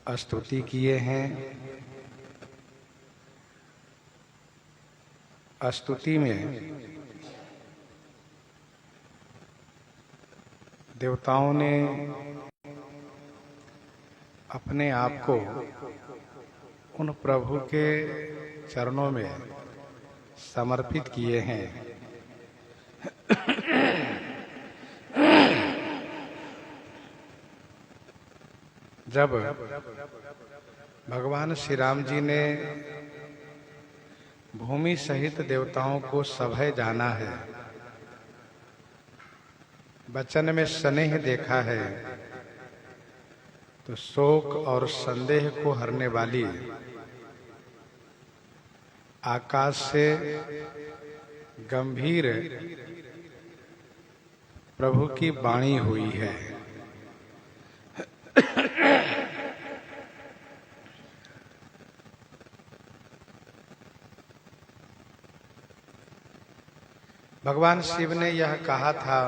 स्तुति किए हैं। स्तुति में देवताओं ने अपने आप को उन प्रभु के चरणों में समर्पित किए हैं। जब भगवान श्री राम जी ने भूमि सहित देवताओं को सभय जाना है, वचन में स्नेह देखा है, तो शोक और संदेह को हरने वाली आकाश से गंभीर प्रभु की वाणी हुई है। भगवान शिव ने यह कहा था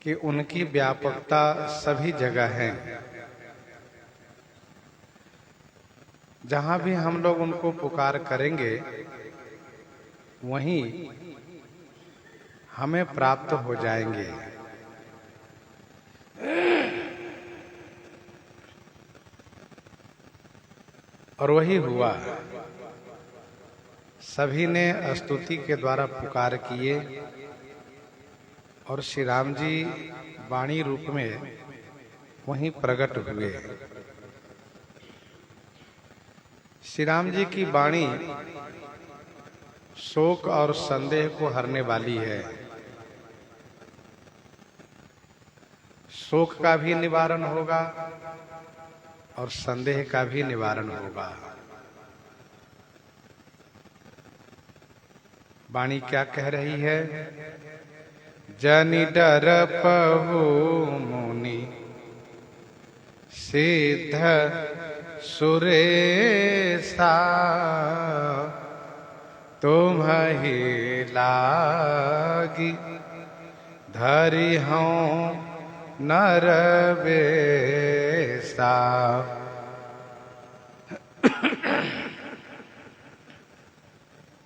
कि उनकी व्यापकता सभी जगह है। जहां भी हम लोग उनको पुकार करेंगे वहीं हमें प्राप्त हो जाएंगे। और वही हुआ। सभी ने स्तुति के द्वारा पुकार किए और श्री राम जी वाणी रूप में वहीं प्रकट हुए। श्री राम जी की वाणी शोक और संदेह को हरने वाली है। शोक का भी निवारण होगा और संदेह का भी निवारण होगा। वाणी क्या कह रही है? जनि डर पहु मुनि सिद्ध सुरेशा, तुम्हि लागी धरि हूँ नर बेसा।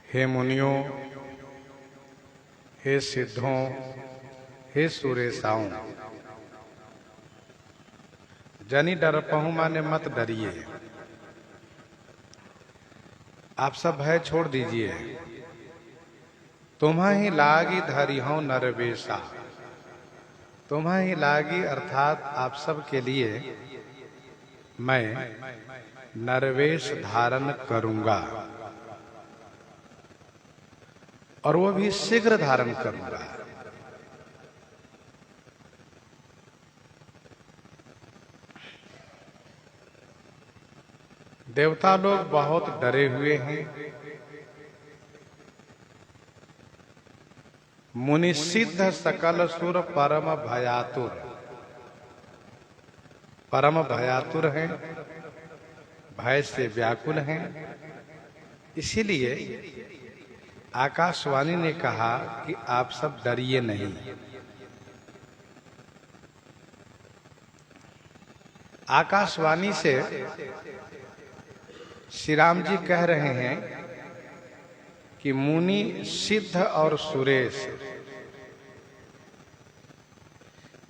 हे मुनियों, हे सिद्धों, हे सुरेशाओं, जनि डर पहु माने मत डरिए। आप सब भय छोड़ दीजिए। तुम्हें लागी धरि हूँ नरवेशा। तुम्हें लागी अर्थात आप सब के लिए मैं नरवेश धारण करूंगा, और वो भी शीघ्र धारण करूंगा। देवता लोग बहुत डरे हुए हैं। मुनि सिद्ध सकल सुर परम भयातुर। परम भयातुर हैं, भय से व्याकुल हैं। इसीलिए आकाशवाणी ने कहा कि आप सब डरिए नहीं। आकाशवाणी से श्री राम जी कह रहे हैं कि मुनि सिद्ध और सुरेश,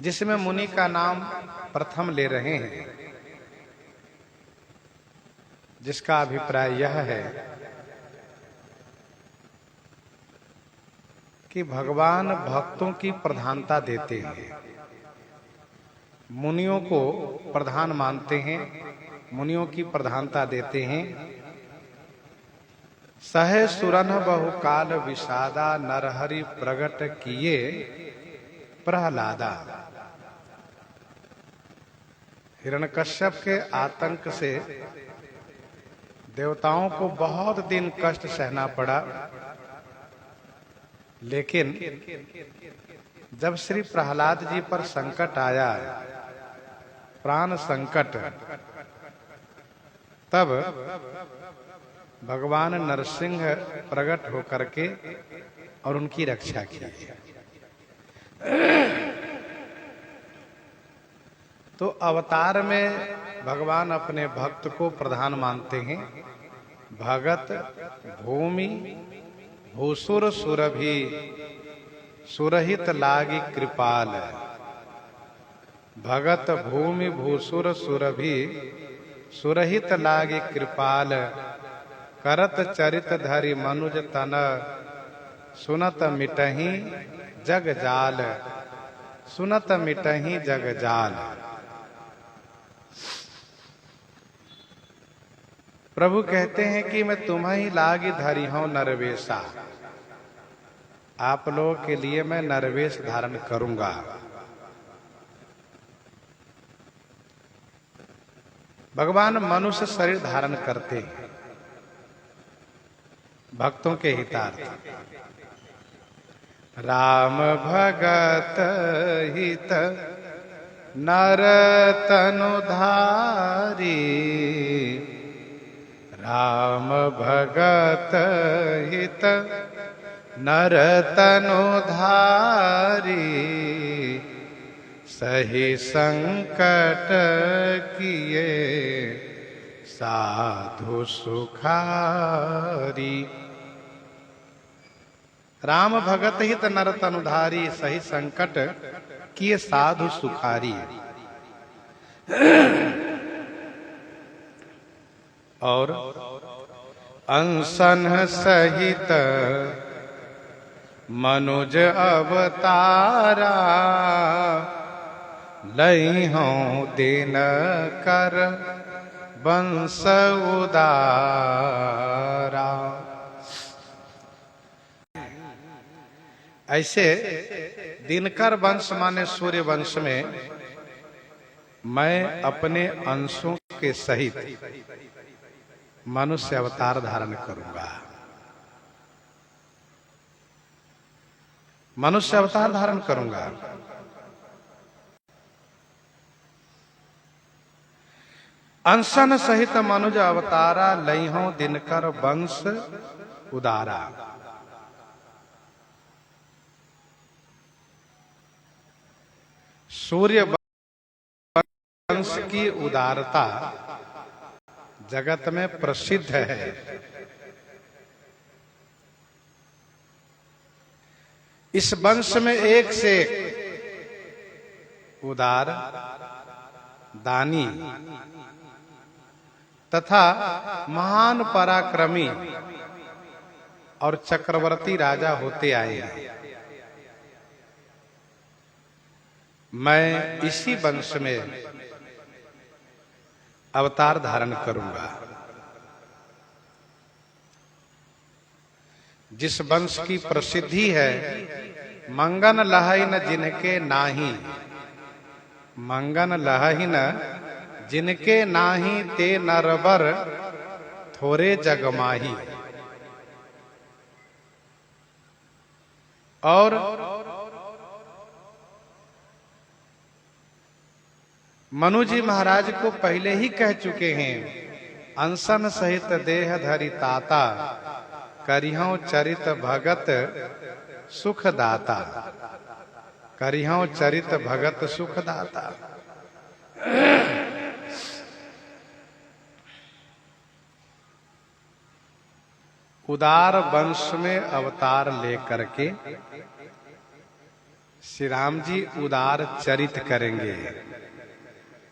जिसमें मुनि का नाम प्रथम ले रहे हैं, जिसका अभिप्राय यह है कि भगवान भक्तों की प्रधानता देते हैं, मुनियों को प्रधान मानते हैं, मुनियों की प्रधानता देते हैं। सहे सुरन बहुकाल विषादा, नरहरि प्रगट किए प्रहलादा। हिरण्यकश्यप के आतंक से देवताओं को बहुत दिन कष्ट सहना पड़ा, लेकिन जब श्री प्रहलाद जी पर संकट आया, प्राण संकट, तब भगवान नरसिंह प्रकट होकर के और उनकी रक्षा की। तो अवतार में भगवान अपने भक्त को प्रधान मानते हैं। भगत भूमि भूसुर सुरभि सुरहित लागी कृपाल। भगत भूमि भूसुर सुरभि सुरहित लागी कृपाल। करत चरित धरि मनुज तन सुनत मिटहि जग जाल। सुनत मिटहि जग जाल। प्रभु कहते हैं कि मैं तुम्हें लागी धरी हूं नरवेशा। आप लोगों के लिए मैं नरवेश धारण करूंगा। भगवान मनुष्य शरीर धारण करते हैं भक्तों के हितार्थ। राम भगत हित नर तनु धारी। राम भगत हित नर तनु धारी। सही संकट किए साधु सुखारी। राम भगत हित नर तनुधारी। सही संकट किए साधु सुखारी। और अंसन सहित मनुज अवतारा। लई हों दिन कर वंश उदारा। ऐसे दिनकर वंश माने सूर्य वंश में मैं अपने अंशों के सहित मनुष्य अवतार धारण करूंगा। मनुष्य अवतार धारण करूंगा। अंशन सहित मनुज अवतारा। लइहों दिनकर वंश उदारा। सूर्य वंश की उदारता जगत में प्रसिद्ध है। इस वंश में एक से एक उदार दानी तथा महान पराक्रमी और चक्रवर्ती राजा होते आए हैं। मैं इसी वंश में अवतार धारण करूंगा। जिस वंश की प्रसिद्धि है मंगन लहई न जिनके नाही। मंगन लहई न जिनके नाही। ते नरवर थोरे जगमाही। और मनु जी महाराज को पहले ही कह चुके हैं। अंसन सहित देह धरि ताता। करिहौं चरित भगत सुखदाता। करिहौं चरित भगत सुखदाता। उदार वंश में अवतार लेकर के श्री राम जी उदार चरित करेंगे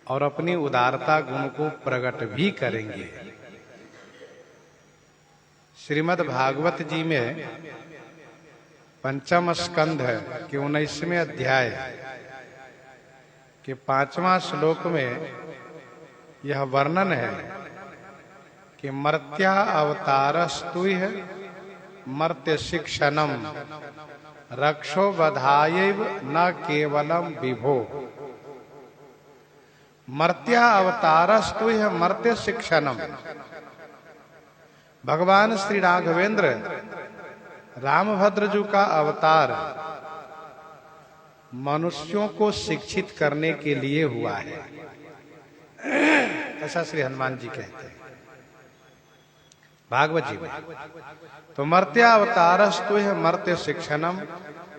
और अपनी उदारता गुण को प्रकट भी करेंगे। श्रीमद् भागवत जी में पंचम स्कंध के 19वें अध्याय के 5वां श्लोक में यह वर्णन है कि मर्त्या अवतारस्तुह मर्त्य शिक्षणम रक्षो बधायैव न केवलम विभो। मर्त्या अवतारस्तुह मर्त्य शिक्षणम। भगवान श्री राघवेंद्र रामभद्र जी का अवतार मनुष्यों को शिक्षित करने के लिए हुआ है, ऐसा श्री हनुमान जी कहते हैं भागवत जी में। तो मर्त्या अवतारस्तु मर्त्य शिक्षणम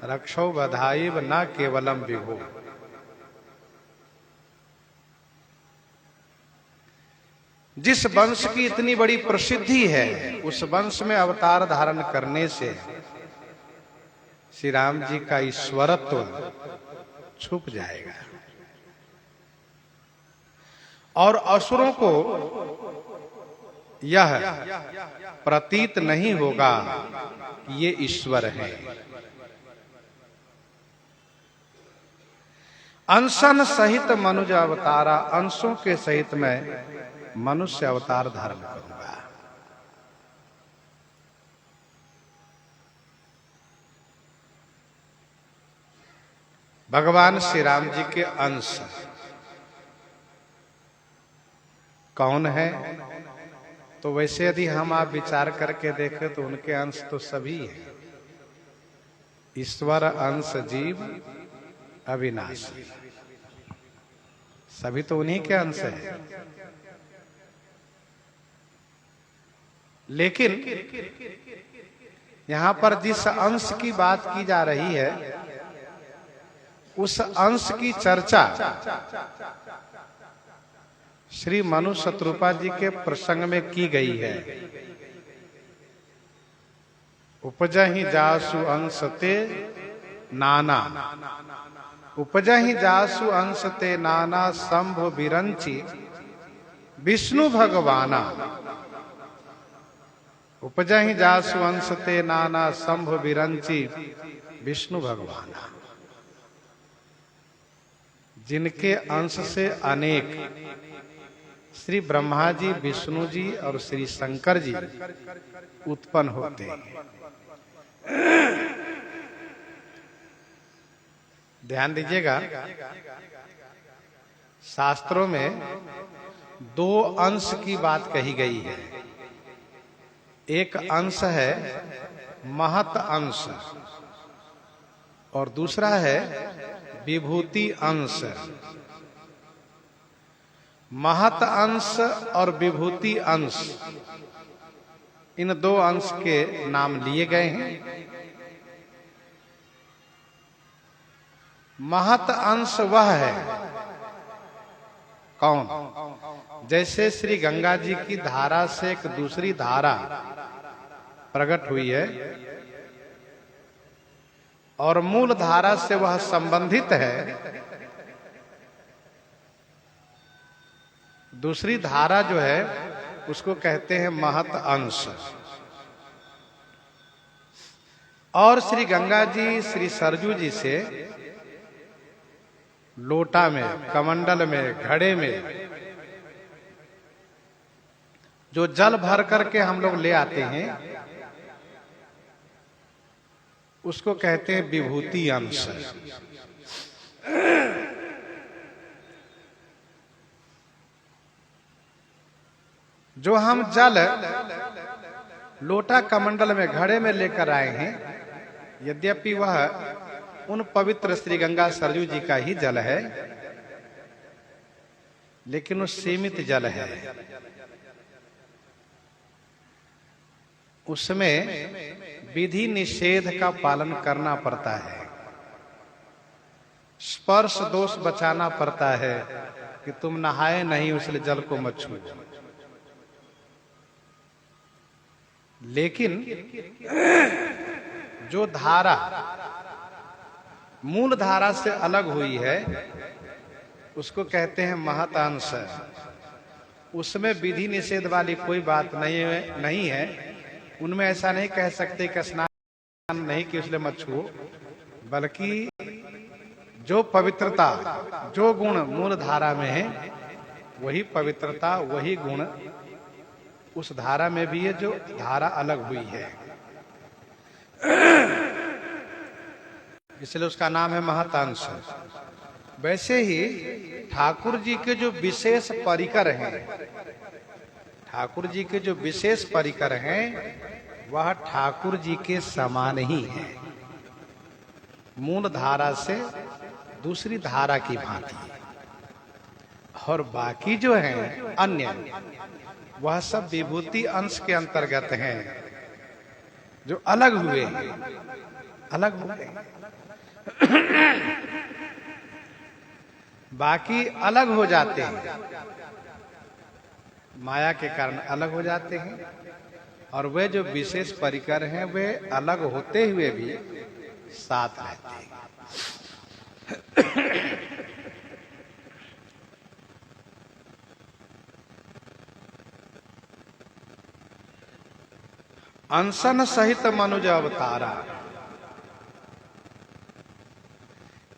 रक्षो बधाइव न केवलम विभो। जिस वंश की इतनी बड़ी प्रसिद्धि है, उस वंश में अवतार धारण करने से श्री राम जी का ईश्वरत्व छुप जाएगा और असुरों को यह प्रतीत नहीं होगा कि ये ईश्वर है। अंशन सहित मनुज अवतारा, अंशों के सहित मैं मनुष्य अवतार धारण करूंगा। भगवान श्री राम जी के अंश कौन है? तो वैसे यदि हम आप विचार करके देखें तो उनके अंश तो सभी हैं। ईश्वर अंश जीव अविनाशी, सभी तो उन्हीं के अंश है। लेकिन यहां पर जिस अंश की बात की जा रही है, उस अंश की चर्चा श्री मनु शत्रुपा जी के प्रसंग में की गई है। उपजहि जासु अंश ते नाना, उपजहि जासु अंश ते नाना, शंभु विरंची विष्णु भगवाना। उपजहि जासु अंश ते नाना, शंभु विरंची विष्णु भगवाना। जिनके अंश से अनेक श्री ब्रह्मा जी, विष्णु जी और श्री शंकर जी उत्पन्न होते हैं। ध्यान दीजिएगा, शास्त्रों में दो अंश की बात कही गई है। एक अंश है महत अंश और दूसरा है विभूति अंश। महत अंश और विभूति अंश, इन दो अंश के नाम लिए गए हैं। महत अंश वह है कौन? जैसे श्री गंगा जी की धारा से एक दूसरी धारा प्रकट हुई है और मूल धारा से वह संबंधित है, दूसरी धारा जो है उसको कहते हैं महत अंश। और श्री गंगा जी श्री सरजू जी से लोटा में, कमंडल में, घड़े में जो जल भर करके हम लोग ले आते हैं, उसको कहते हैं विभूति अंश। जो हम जल लोटा, कमंडल में, घड़े में लेकर आए हैं, यद्यपि वह उन पवित्र श्री गंगा सरजू जी का ही जल है, लेकिन वो सीमित जल है। उसमें विधि निषेध का पालन करना पड़ता है, स्पर्श दोष बचाना पड़ता है कि तुम नहाए नहीं इसलिए जल को मत छूओ। लेकिन जो धारा मूल धारा से अलग हुई है उसको कहते हैं महत अंश। उसमें विधि निषेध वाली कोई बात नहीं है। उनमें ऐसा नहीं कह सकते कि स्नान नहीं कि इसलिए मत छुओ, बल्कि जो पवित्रता, जो गुण मूल धारा में है, वही पवित्रता, वही गुण उस धारा में भी है जो धारा अलग हुई है, इसलिए उसका नाम है महतांश। वैसे ही ठाकुर जी के जो विशेष परिकर हैं, ठाकुर जी के जो विशेष परिकर हैं, वह ठाकुर जी के समान ही है, मूल धारा से दूसरी धारा की भांति। और बाकी जो हैं अन्य, वह सब विभूति अंश के अंतर्गत हैं, जो अलग हुए हैं, अलग हुए। बाकी अलग हो जाते हैं। माया के कारण अलग हो जाते हैं, और वे जो विशेष परिकर हैं वे अलग होते हुए भी साथ रहते हैं। अनशन सहित मनुज अवतारा।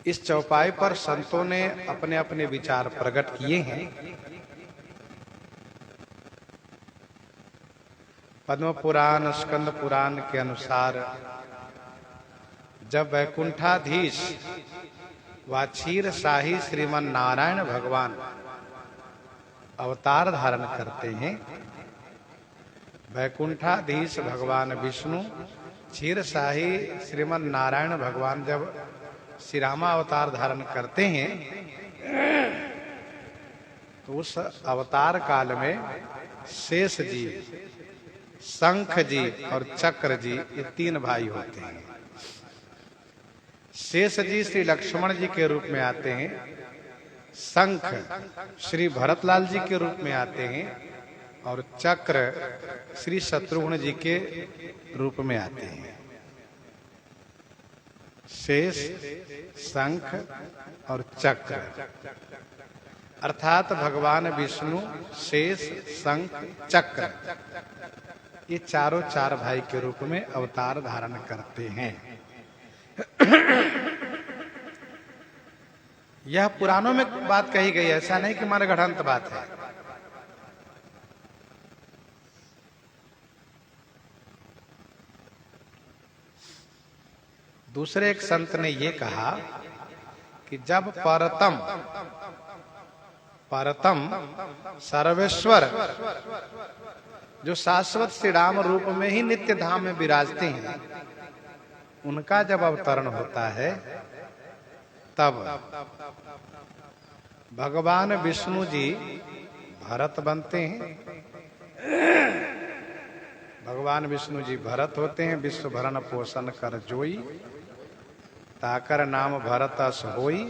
इस चौपाई पर संतों ने अपने अपने विचार प्रकट किए हैं। पद्म पुराण, स्कंद पुराण के अनुसार जब वैकुंठाधीश व क्षीर शाही श्रीमन नारायण भगवान अवतार धारण करते हैं, वैकुंठाधीश भगवान विष्णु, क्षीर शाही श्रीमन नारायण भगवान जब श्री रामा अवतार धारण करते हैं, तो उस अवतार काल में शेष जी, शंख जी और चक्र जी, ये तीन भाई होते हैं। शेष जी श्री लक्ष्मण जी के रूप में आते हैं, शंख श्री भरतलाल जी के रूप में आते हैं, और चक्र श्री शत्रुघ्न जी के रूप में आते हैं। शेष, शंख और चक्र, अर्थात भगवान विष्णु शेष, शंख, चक्र, ये चारों चार भाई के रूप में अवतार धारण करते हैं। यह पुराणों में बात कही गई, ऐसा नहीं कि मनगढ़ंत बात है। दूसरे एक संत ने ये कहा कि जब परतम सर्वेश्वर जो शाश्वत श्री राम रूप में ही नित्य धाम में विराजते हैं, उनका जब अवतरण होता है, तब भगवान विष्णु जी भरत बनते हैं। भगवान विष्णु जी भरत होते हैं। विश्व भरण पोषण कर जोई, ताकर नाम भरतस होई।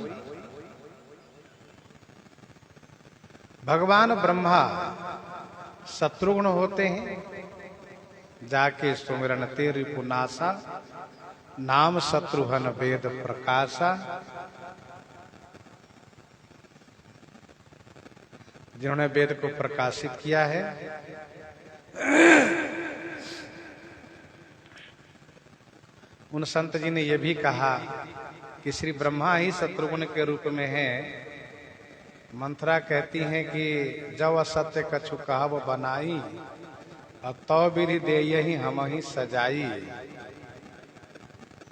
भगवान ब्रह्मा शत्रुघ्न होते हैं, जाके सुमिरन ते रिपुनासा, नाम शत्रुघ्न वेद प्रकाशा। जिन्होंने वेद को प्रकाशित किया है। उन संत जी ने यह भी कहा कि श्री ब्रह्मा ही शत्रुघ्न के रूप में है। मंत्रा कहती हैं कि जब असत्य कछु कहब बनाई, और तो विधि दे यही हम ही सजाई।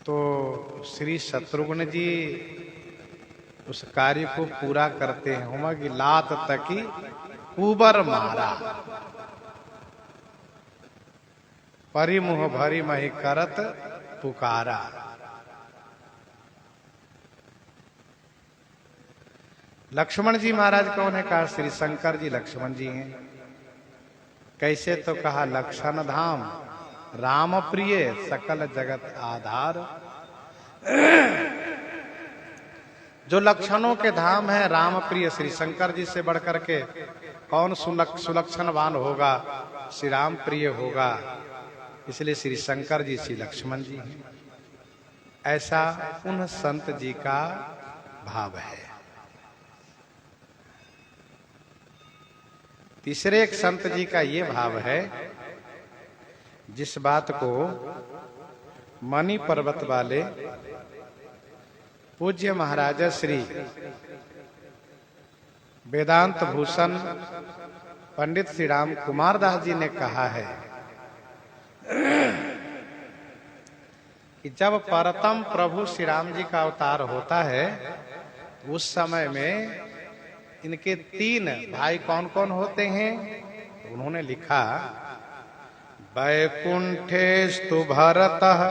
तो श्री शत्रुघ्न जी उस कार्य को पूरा करते हैं। हुआ कि लात तकी कुबर मारा, परिमुह भरी मही करत पुकारा। लक्ष्मण जी महाराज कौन है? कहा श्री शंकर जी लक्ष्मण जी हैं। कैसे? तो कहा लक्षण धाम राम प्रिय सकल जगत आधार। जो लक्षणों के धाम है राम प्रिय श्री शंकर जी से बढ़कर के कौन सुलक्षणवान होगा? श्री राम प्रिय होगा। इसलिए श्री शंकर जी श्री लक्ष्मण जी हैं। ऐसा उन संत जी का भाव है। तीसरे एक संत जी का ये भाव है, जिस बात को मणि पर्वत वाले पूज्य महाराज श्री वेदांत भूषण पंडित श्री राम कुमार दास जी ने कहा है कि जब परतम प्रभु श्री राम जी का अवतार होता है, उस समय में इनके तीन भाई कौन कौन होते हैं? तो उन्होंने लिखा, वैकुंठेस्तु भरतः,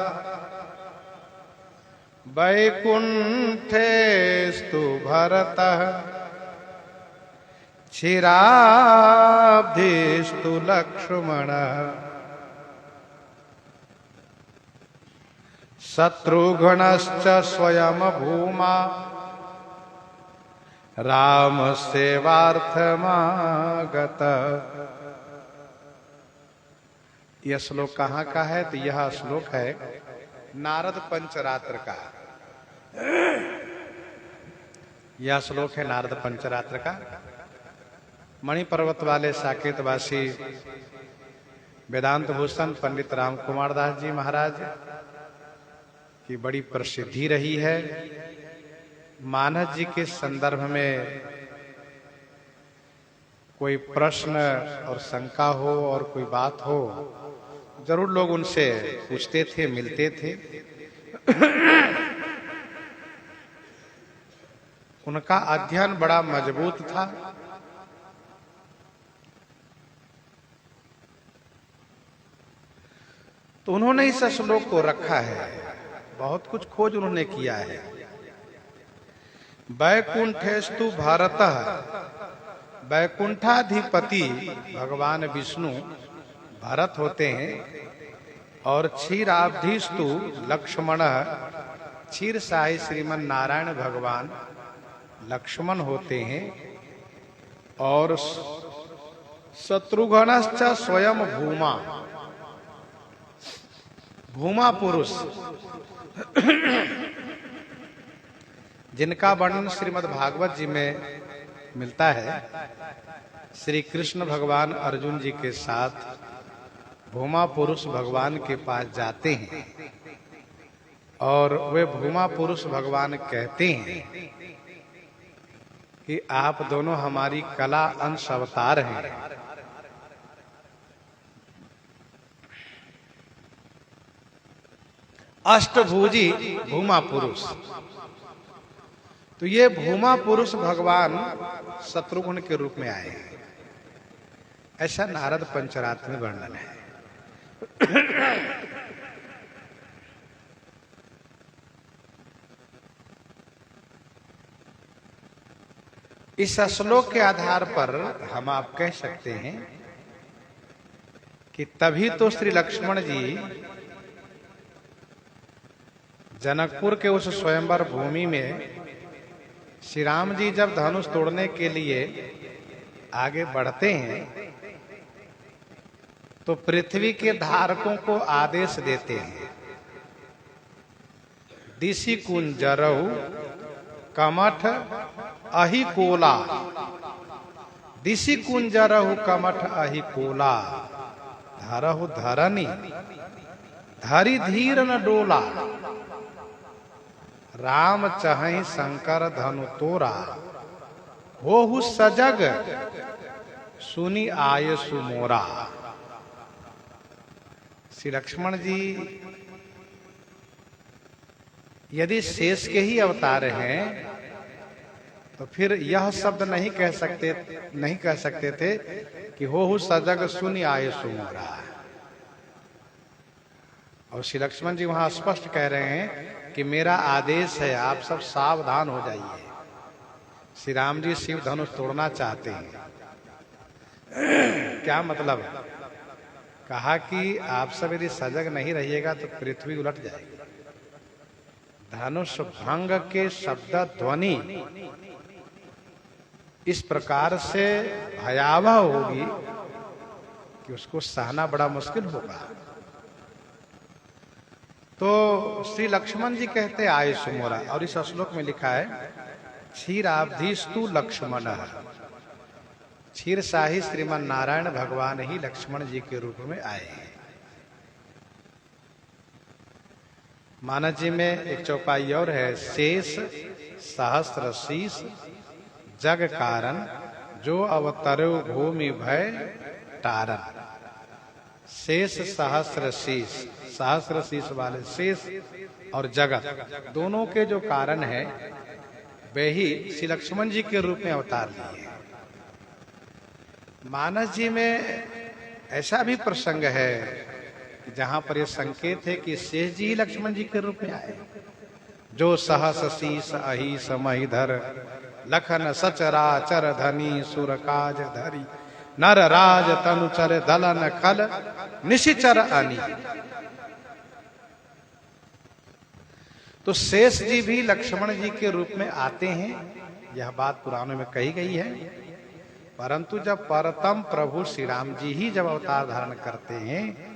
वैकुंठेस्तु भरतः, क्षीराब्धिस्तु लक्ष्मणः, शत्रुघ्नश्च स्वयं भूमा, राम सेवार्थमागत। यह श्लोक कहाँ का है? तो यह श्लोक है नारद पंचरात्र का। यह श्लोक है नारद पंचरात्र का। मणि पर्वत वाले साकेतवासी वेदांत भूषण पंडित राम कुमार दास जी महाराज की बड़ी प्रसिद्धि रही है। मानस जी के संदर्भ में कोई प्रश्न और शंका हो और कोई बात हो, जरूर लोग उनसे पूछते थे, मिलते थे। उनका अध्ययन बड़ा मजबूत था। तो उन्होंने इस श्लोक को रखा है। बहुत कुछ खोज उन्होंने किया है। वैकुंठेस्तु भारतः, वैकुंठाधिपति भगवान विष्णु भरत होते हैं, और क्षीराब्धिस्तु लक्ष्मण, क्षीर साई श्रीमन नारायण भगवान लक्ष्मण होते हैं, और शत्रुघ्नश्च स्वयं भूमा, भूमा पुरुष जिनका वर्णन श्रीमद् भागवत जी में मिलता है। श्री कृष्ण भगवान अर्जुन जी के साथ भूमा पुरुष भगवान के पास जाते हैं, और वे भूमा पुरुष भगवान कहते हैं कि आप दोनों हमारी कला अंश अवतार हैं। अष्टभुजी भूमा पुरुष। तो ये भूमा पुरुष भगवान शत्रुघ्न के रूप में आए हैं, ऐसा नारद पंचरात्र में वर्णन है। इस श्लोक के आधार पर हम आप कह सकते हैं कि तभी तो श्री लक्ष्मण जी जनकपुर के उस स्वयंवर भूमि में श्री राम जी जब धनुष तोड़ने के लिए आगे बढ़ते हैं तो पृथ्वी के धारकों को आदेश देते हैं, दिशि कुंजरऊ कमठ अहि कोला, दिशि कुंजरऊ कमठ अहि कोला, धरहु धरनी धरि धीर न डोला, राम चहई शंकर धनु तोरा, होहु सजग सुनी आय सुमोरा। श्री लक्ष्मण जी यदि शेष के ही अवतार हैं तो फिर यह शब्द नहीं कह सकते थे कि होहु सजग सुनी आय सुमोरा। और श्री लक्ष्मण जी वहां स्पष्ट कह रहे हैं कि मेरा आदेश है, आप सब सावधान हो जाइए। श्री राम जी शिव धनुष तोड़ना चाहते हैं। क्या मतलब? कहा कि आप सब यदि सजग नहीं रहिएगा तो पृथ्वी उलट जाएगी। धनुष भंग के शब्द ध्वनि इस प्रकार से भयावह होगी कि उसको सहना बड़ा मुश्किल होगा। तो श्री लक्ष्मण जी कहते आय सुमोरा, और इस श्लोक में लिखा है क्षीराब्धिस्तु लक्ष्मण, क्षीर शाही श्रीमन नारायण भगवान ही लक्ष्मण जी के रूप में आए हैं। मानस जी में एक चौपाई और है, शेष सहस्र शीश जग कारण, जो अवतरो भूमि भय तारन। शेष सहस्र शीश, सहस्र शीश वाले शेष और जगत दोनों के जो कारण है वे ही श्री लक्ष्मण जी के रूप में अवतार लिए हैं। मानस जी में ऐसा भी प्रसंग है जहां पर यह संकेत है कि शेष जी ही लक्ष्मण जी के रूप में आए। जो सहस शीस अहि समहिधर, लखन सचराचर धनी सुरकाज धरी, नर राज तनुचर दलन खल निशिचर अनी। तो शेष जी भी लक्ष्मण जी के रूप में आते हैं, यह बात पुराणों में कही गई है। परंतु जब परतम प्रभु श्री राम जी ही जब अवतार धारण करते हैं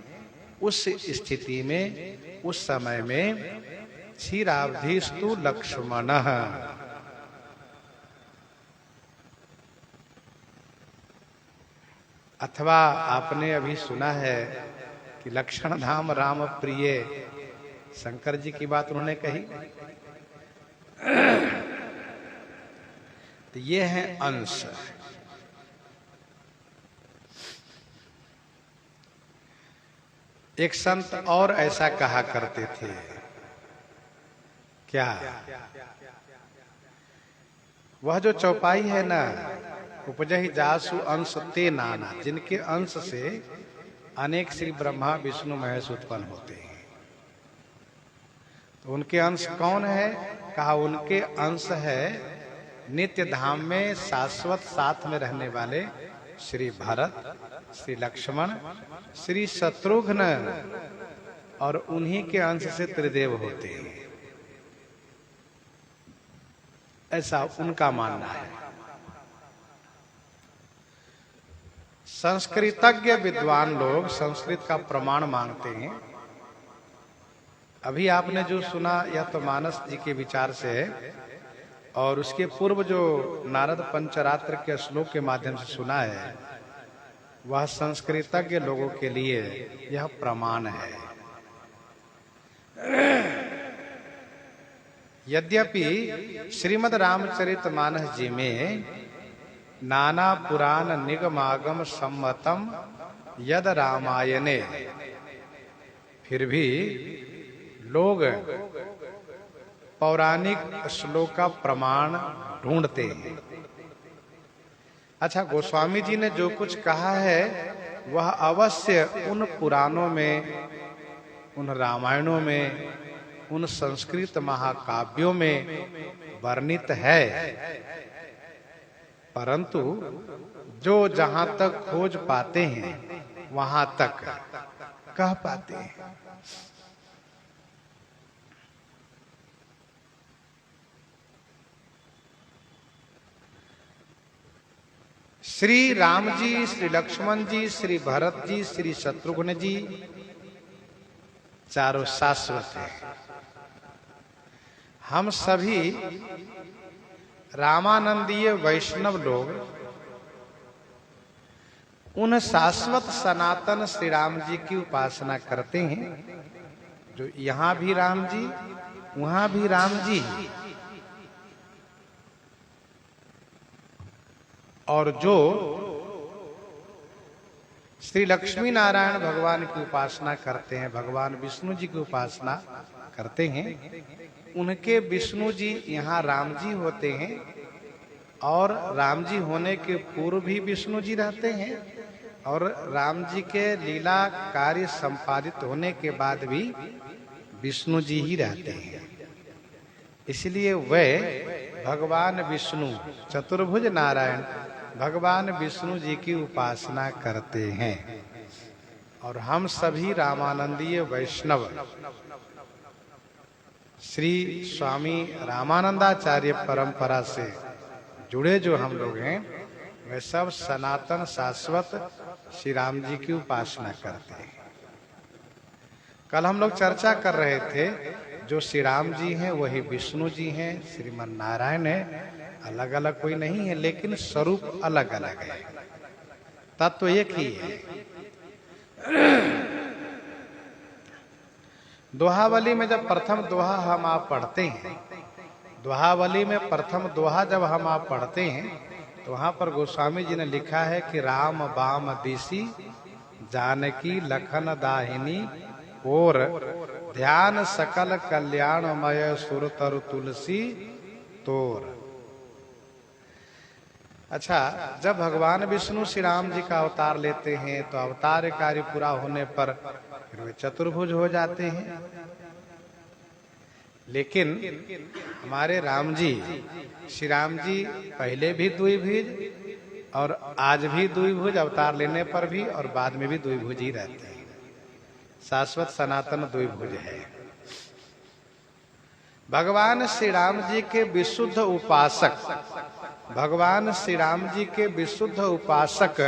उस स्थिति में, उस समय में क्षीराब्धिस्तु लक्ष्मणः, अथवा आपने अभी सुना है कि लक्षण धाम राम प्रिय, शंकर जी की बात उन्होंने कही। तो ये है अंश। एक संत और ऐसा कहा करते थे, क्या वह जो चौपाई है ना, उपजहि जासु अंश ते नाना, जिनके अंश से अनेक श्री ब्रह्मा विष्णु महेश उत्पन्न होते हैं। तो उनके अंश कौन है? कहा उनके अंश है नित्य धाम में शाश्वत साथ में रहने वाले श्री भरत, श्री लक्ष्मण, श्री शत्रुघ्न, और उन्हीं के अंश से त्रिदेव होते हैं, ऐसा उनका मानना है। संस्कृतज्ञ विद्वान लोग संस्कृत का प्रमाण मांगते हैं। अभी आपने जो सुना यह तो मानस जी के विचार से है, और उसके पूर्व जो नारद पंचरात्र के श्लोक के माध्यम से सुना है, वह संस्कृतज्ञ लोगों के लिए यह प्रमाण है। यद्यपि श्रीमद् रामचरितमानस जी में नाना पुराण निगमागम सम्मतम यद रामायणे, फिर भी लोग पौराणिक श्लोक का प्रमाण ढूंढते हैं। अच्छा, गोस्वामी जी ने जो कुछ कहा है वह अवश्य उन पुराणों में, उन रामायणों में, उन संस्कृत महाकाव्यों में वर्णित है, परंतु जो जहां तक खोज पाते हैं वहां तक कह पाते हैं। श्री राम जी, श्री लक्ष्मण जी, श्री भरत जी, श्री शत्रुघ्न जी चारों शाश्वत हैं। हम सभी रामानंदीय वैष्णव लोग उन शाश्वत सनातन श्री राम जी की उपासना करते हैं, जो यहां भी राम जी, वहां भी राम जी, और जो श्री लक्ष्मी नारायण भगवान की उपासना करते हैं, भगवान विष्णु जी की उपासना करते हैं, उनके विष्णु जी यहाँ राम जी होते हैं, और राम जी होने के पूर्व भी विष्णु जी रहते हैं, और राम जी के लीला कार्य संपादित होने के बाद भी विष्णु जी ही रहते हैं। इसलिए वे भगवान विष्णु, चतुर्भुज नारायण भगवान विष्णु जी की उपासना करते हैं। और हम सभी रामानंदीय वैष्णव श्री स्वामी रामानंदाचार्य परंपरा से जुड़े जो हम लोग हैं, वे सब सनातन शाश्वत श्री राम जी की उपासना करते हैं। कल हम लोग चर्चा कर रहे थे, जो श्री राम जी हैं वही विष्णु जी हैं, श्रीमन नारायण है, अलग अलग कोई नहीं है, लेकिन स्वरूप अलग अलग है, तत्व एक ही है। दोहावली में जब प्रथम दोहा हम आप पढ़ते हैं, दोहावली में प्रथम दोहा जब हम आप पढ़ते हैं, तो वहां पर गोस्वामी जी ने लिखा है कि राम बाम दिशि जानकी लखन दाहिनी और ध्यान सकल कल्याणमय सुर तरु तुलसी तोर। अच्छा, जब भगवान विष्णु श्री राम जी का अवतार लेते हैं तो अवतार कार्य पूरा होने पर फिर वे चतुर्भुज हो जाते हैं। लेकिन हमारे राम जी, श्री राम जी पहले भी द्विभुज और आज भी द्विभुज, अवतार लेने पर भी और बाद में भी द्विभुज ही रहते हैं। शाश्वत सनातन द्विभुज है। भगवान श्री राम जी के विशुद्ध उपासक, भगवान श्री राम जी के विशुद्ध उपासक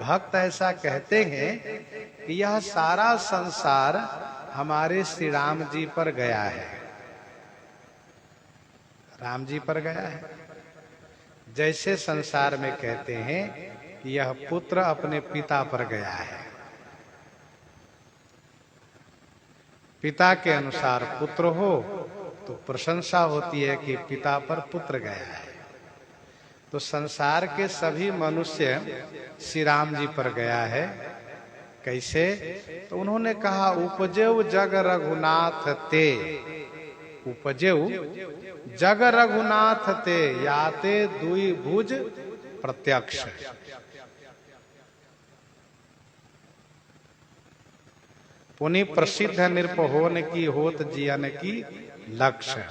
भक्त ऐसा कहते हैं कि यह सारा संसार हमारे श्री राम जी पर गया है, राम जी पर गया है। जैसे संसार में कहते हैं कि यह पुत्र अपने पिता पर गया है, पिता के अनुसार पुत्र हो तो प्रशंसा होती है कि पिता पर पुत्र गया है। तो संसार के सभी मनुष्य श्री राम जी पर गया है। कैसे? तो उन्होंने कहा उपजेऊ जग रघुनाथ ते, उपजेऊ जग रघुनाथ ते, याते दुई भुज प्रत्यक्ष। पुनि प्रसिद्ध निरपहोन की होत जियन की लक्ष्य।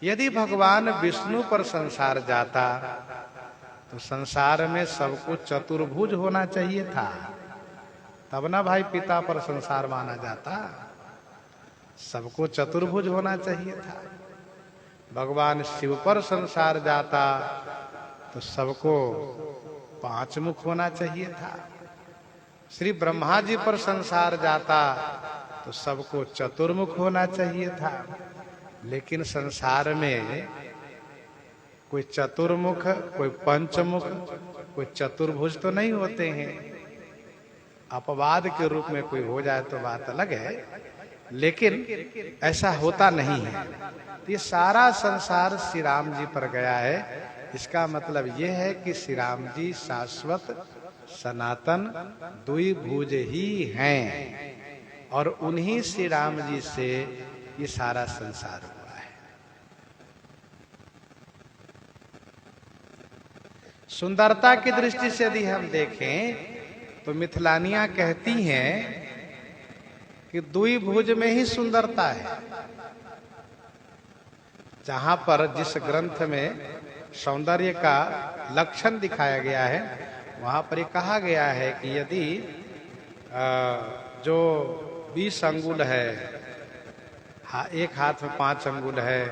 यदि भगवान विष्णु पर संसार जाता तो संसार में सबको चतुर्भुज होना चाहिए था, तब ना भाई पिता पर संसार माना जाता। सबको चतुर्भुज होना चाहिए था। भगवान शिव पर संसार जाता तो सबको पांच मुख होना चाहिए था। श्री ब्रह्मा जी पर संसार जाता तो सबको चतुर्मुख होना चाहिए था। लेकिन संसार में कोई चतुर्मुख, कोई पंचमुख, कोई चतुर्भुज तो नहीं होते हैं। अपवाद के रूप में कोई हो जाए तो बात अलग है, लेकिन ऐसा होता नहीं है। ये सारा संसार श्री राम जी पर गया है। इसका मतलब ये है कि श्री राम जी शाश्वत सनातन द्विभुज ही हैं और उन्हीं श्री राम जी से ये सारा संसार हुआ है। सुंदरता की दृष्टि से यदि हम देखें तो मिथिलानियां कहती हैं कि द्विभुज में ही सुंदरता है। जहां पर जिस ग्रंथ में सौंदर्य का लक्षण दिखाया गया है वहां पर ये कहा गया है कि यदि जो 20 अंगुल है, एक हाथ में 5 अंगुल है,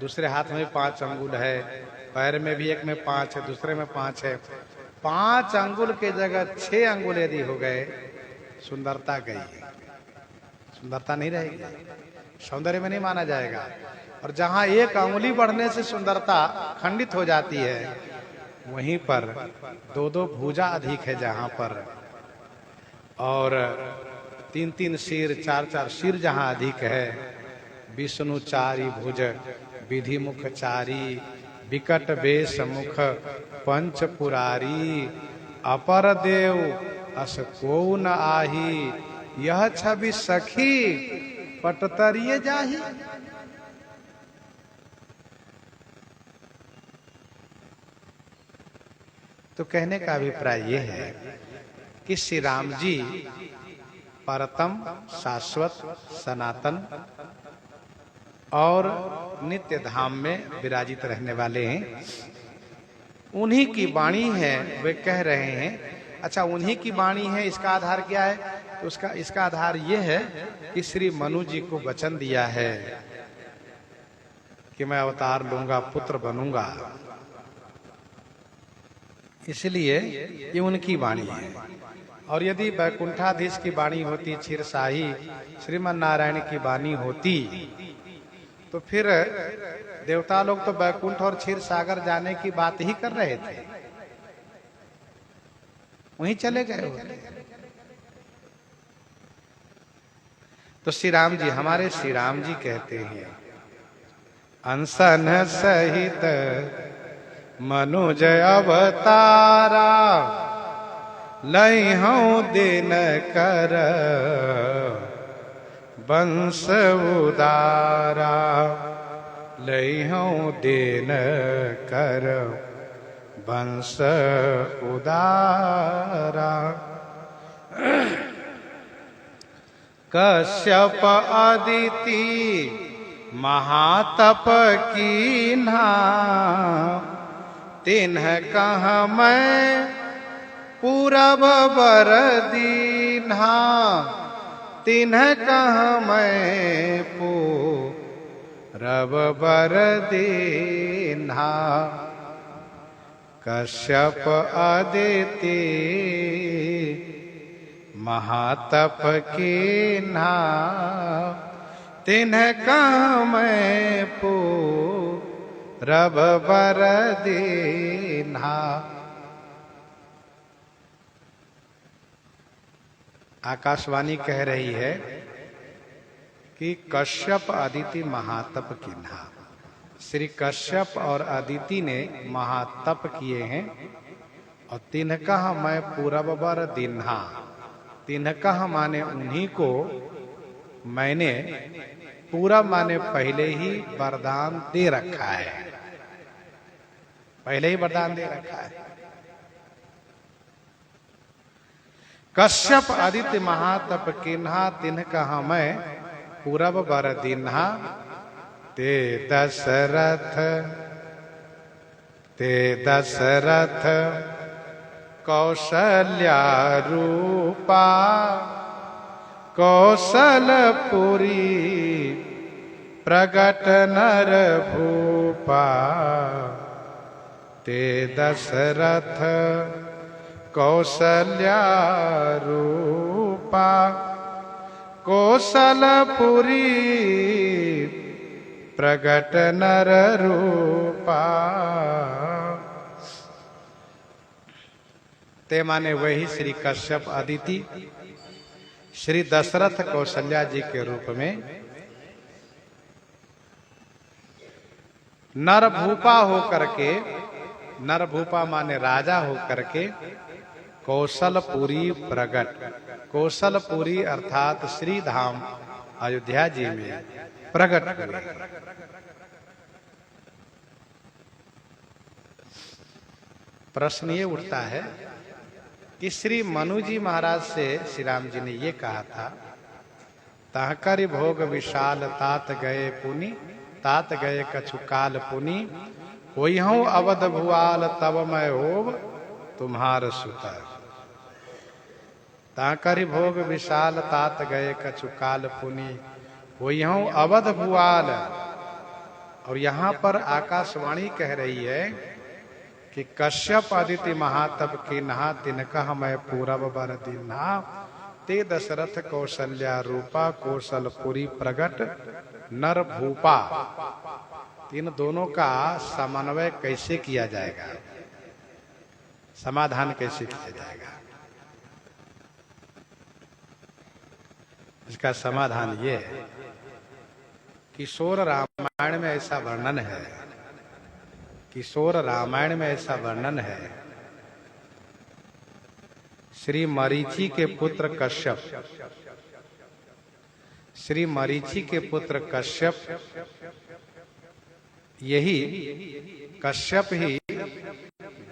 दूसरे हाथ में 5 अंगुल है, पैर में भी एक में 5 है, दूसरे में 5 है, 5 अंगुल के जगह 6 अंगुल यदि हो गए, सुंदरता गई, सुंदरता नहीं रहेगी, सौंदर्य में नहीं माना जाएगा। और जहां एक अंगुली बढ़ने से सुंदरता खंडित हो जाती है, वहीं पर 2-2 भुजा अधिक है जहां पर, और 3-3 सिर, 4-4 सिर जहां अधिक है, विष्णु चारि भुज विधि मुख चारी, विकट वेश मुख पंच पुरारी, अपर देव अस को न आही, यह छवि सखी पटतरिये जाही। तो कहने का अभिप्राय यह है कि श्री राम जी परतम, शाश्वत, सनातन और नित्य धाम में विराजित रहने वाले हैं। उन्हीं की वाणी है, वे कह रहे हैं। अच्छा, उन्हीं की वाणी है, इसका आधार क्या है? तो इसका आधार यह है कि श्री मनु जी को वचन दिया है कि मैं अवतार लूंगा, पुत्र बनूंगा, इसलिए ये उनकी वाणी है। और यदि वैकुंठाधीश की वाणी होती, क्षीरसाही श्रीमन नारायण की वाणी होती, तो फिर देवता लोग तो वैकुंठ और क्षीर सागर जाने की बात ही कर रहे थे, वहीं चले गए होते। तो श्री राम जी, हमारे श्री राम जी कहते हैं, अंसन सहित मनुज अवतारा, लई हूं दिन कर वंश उदारा, लई हूं दिन कर वंश उदारा। कश्यप अदिति महातप कीन्हा, तिन्ह कह मैं पूरब बर दीन्हा, तिन्ह कह मैं पूरब बर दीन्हा। कश्यप अदिति महातप कीन्हा तिन्ह मैं पूरब बर दीन्हा। आकाशवाणी कह रही है कि कश्यप अदिति महातप कीन्हा। श्री कश्यप और अदिति ने महातप किए हैं और तिन्हकह मैं पूरब बर दीन्हा। तिन्हकह माने उन्हीं को मैंने पूरब माने पहले ही वरदान दे रखा है, पहले ही वरदान दे रखा है। कश्यप आदित्य महातप कीन्हा तिन्हकह मैं पूरब बर दीन्हा। ते दशरथ कौशल्या रूपा कौशलपुरी प्रगट नर भूपा। ते दशरथ कौशल्या रूपा कौशलपुरी प्रगट नर रूपा। ते माने वही श्री कश्यप अदिति श्री दशरथ कौशल्या जी के रूप में नर भूपा होकर के, नर भूपा माने राजा होकर के कौशलपुरी प्रगट, कौशलपुरी अर्थात श्री धाम अयोध्या जी में प्रगट हुए। प्रश्न ये उठता है कि श्री मनु जी महाराज से श्री राम जी ने ये कहा था, ताहकर भोग विशाल तात गए पुनि, तात गए कछु काल पुनि, होइहूं अवध भुआल तब मैं होव तुम्हार सुतर। ताहकर भोग विशाल तात गए कछु काल पुनि, होइहूं अवध भुआल। और यहाँ पर आकाशवाणी कह रही है कि कश्यप अदिति महातप कीन्हा तिन्हकह मैं पूरब बर दीन्हा। ते दशरथ कौशल्या रूपा कौशलपुरी प्रगट नर भूपा। इन दोनों का समन्वय कैसे किया जाएगा, समाधान कैसे किया जाएगा? इसका समाधान ये है, किशोर रामायण में ऐसा वर्णन है, किशोर रामायण में ऐसा वर्णन है, श्री मरीचि के पुत्र कश्यप, श्री मरीचि के पुत्र कश्यप, यही कश्यप ही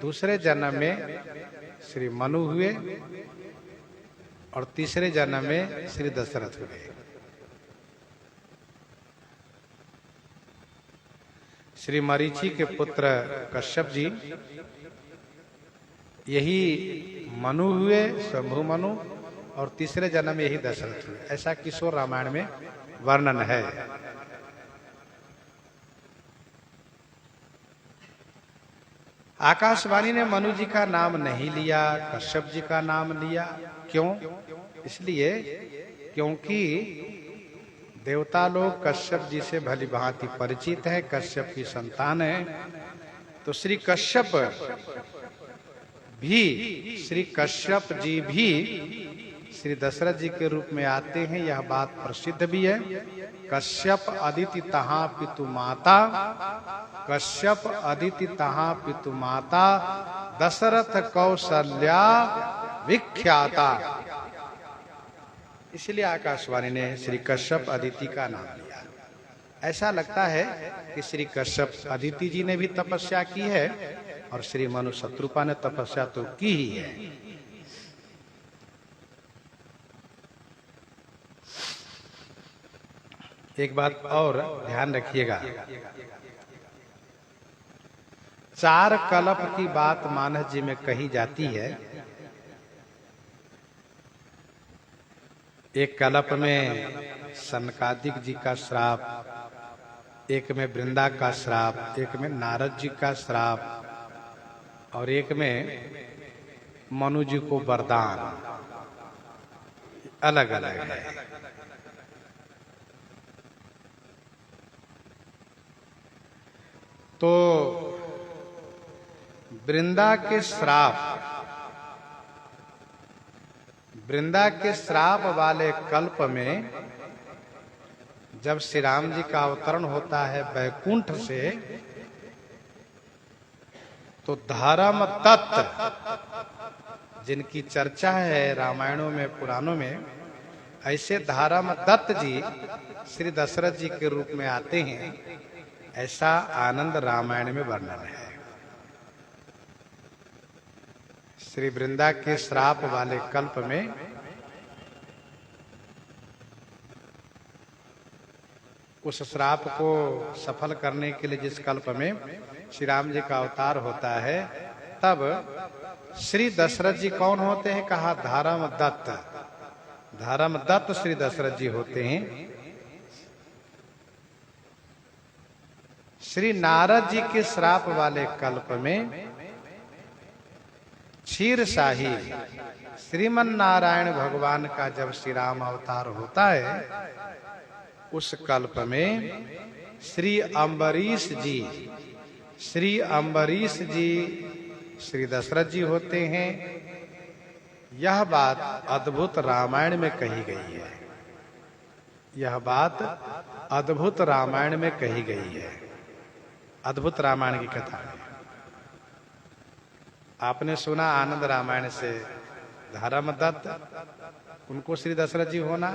दूसरे जन्म में श्री मनु हुए और तीसरे जन्म में श्री दशरथ हुए। श्री मरीचि के पुत्र कश्यप जी यही मनु हुए, शंभु मनु, और तीसरे जन्म में यही दशरथ हुए। ऐसा किशोर रामायण में वर्णन है। आकाशवाणी ने मनु जी का नाम नहीं लिया, कश्यप जी का नाम लिया। क्यों? इसलिए क्योंकि देवता लोग कश्यप जी से भली भांति परिचित है, कश्यप की संतान है। तो श्री कश्यप भी, श्री कश्यप जी भी श्री दशरथ जी के रूप में आते हैं, यह बात प्रसिद्ध भी है। कश्यप अदिति तहां पितु माता, कश्यप अदिति तहां पितु माता, दशरथ कौशल्या विख्याता। इसलिए आकाशवाणी ने श्री कश्यप अदिति का नाम लिया। ऐसा लगता है कि श्री कश्यप अदिति जी ने भी तपस्या की है और श्री मनु शत्रुपा ने तपस्या तो की ही है। एक बात और ध्यान रखिएगा, चार कलप की बात मानस जी में कही जाती है। एक कलप में सनकादिक जी का श्राप, एक में वृंदा का श्राप, एक में नारद जी का श्राप और एक में मनु जी को वरदान। अलग अलग है। तो वृंदा के श्राप वाले कल्प में जब श्री राम जी का अवतरण होता है बैकुंठ से, तो धर्म दत्त जिनकी चर्चा है रामायणों में पुराणों में, ऐसे धर्म दत्त जी श्री दशरथ जी के रूप में आते हैं, ऐसा आनंद रामायण में वर्णन है। श्री वृंदा के श्राप वाले कल्प में उस श्राप को सफल करने के लिए जिस कल्प में श्री राम जी का अवतार होता है, तब श्री दशरथ जी कौन होते हैं? कहा धर्म दत्त। धर्म दत्त श्री दशरथ जी होते हैं। श्री नारद जी के श्राप वाले कल्प में क्षीरसाही श्रीमन नारायण भगवान का जब श्री राम अवतार होता है, उस कल्प में श्री अम्बरीश जी श्री दशरथ जी होते हैं। यह बात अद्भुत रामायण में कही गई है। यह बात अद्भुत रामायण में कही गई है। अद्भुत रामायण की कथा में आपने सुना आनंद रामायण से धर्मदत्त उनको श्री दशरथ जी होना,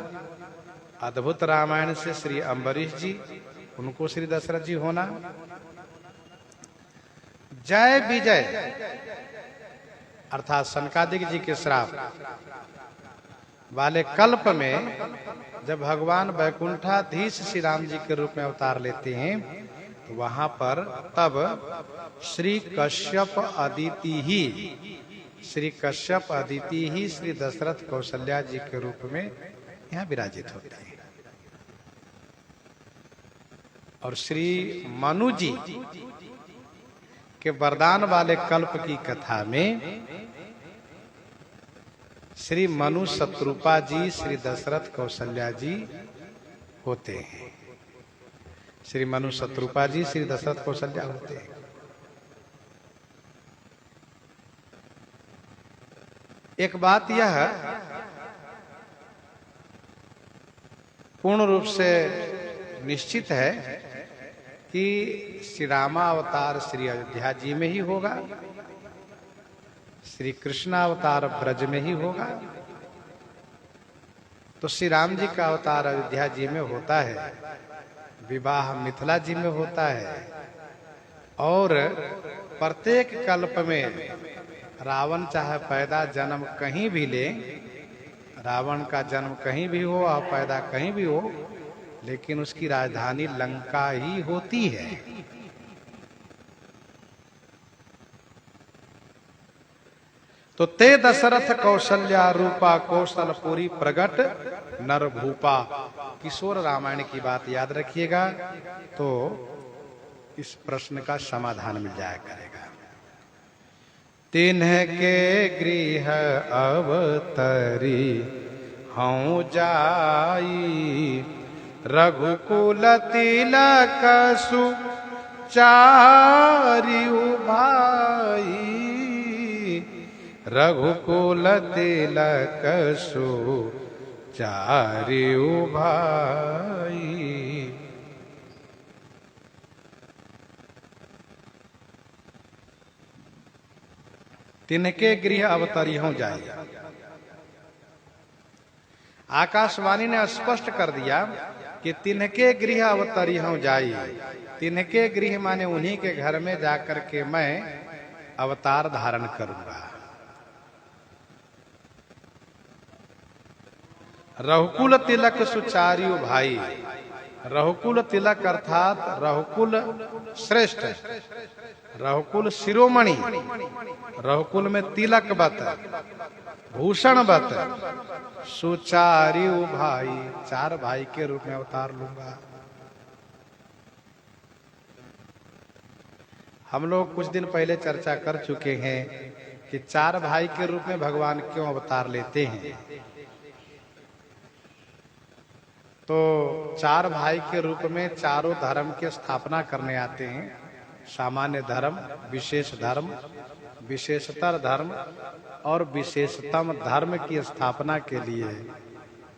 अद्भुत रामायण से श्री अम्बरीश जी उनको श्री दशरथ जी होना। जय विजय अर्थात सनकादिक जी के श्राप वाले कल्प में जब भगवान वैकुंठाधीश श्री राम जी के रूप में अवतार लेते हैं, तो वहां पर तब श्री कश्यप अदिति ही श्री दशरथ कौशल्या जी के रूप में यहाँ विराजित होते हैं। और श्री मनु जी के वरदान वाले कल्प की कथा में श्री मनु शत्रुपा जी श्री दशरथ कौशल्या जी होते हैं। श्री मनु शत्रुपा जी श्री दशरथ कौशल्या होते हैं। एक बात यह पूर्ण रूप से निश्चित है कि श्री रामावतार श्री अयोध्या जी में ही होगा, श्री कृष्णावतार ब्रज में ही होगा। तो श्री राम जी का अवतार अयोध्या जी में होता है, विवाह मिथिला जी में होता है, और प्रत्येक कल्प में रावण चाहे पैदा जन्म कहीं भी ले, रावण का जन्म कहीं भी हो और पैदा कहीं भी हो, लेकिन उसकी राजधानी लंका ही होती है। तो ते दशरथ कौशल्या रूपा कौशलपुरी प्रगट नर भूपा। किशोर रामायण की बात याद रखिएगा तो इस प्रश्न का समाधान मिल जाया करेगा। तिन्ह के गृह अवतरी हूँ जाई, रघुकुल तिलक सुचारियु भाई, रघुकुल तिलक सुचारियु भाई। तिनके गृह अवतरी हो जाए। आकाशवाणी ने स्पष्ट कर दिया कि तिनके गृह अवतरी हो जाई। तिनके गृह माने उन्हीं के घर में जाकर के मैं अवतार धारण करूंगा। रघुकुल तिलक सुचारियु भाई। रघुकुल तिलक अर्थात रघुकुल श्रेष्ठ, रघुकुल शिरोमणि, रघुकुल में तिलक बत, भूषण बत, सुचारियु भाई, चार भाई के रूप में अवतार लूंगा। हम लोग कुछ दिन पहले चर्चा कर चुके हैं कि चार भाई के रूप में भगवान क्यों अवतार लेते हैं। तो चार भाई के रूप में चारों धर्म की स्थापना करने आते हैं। सामान्य धर्म, विशेष धर्म, विशेषतर धर्म और विशेषतम धर्म की स्थापना के लिए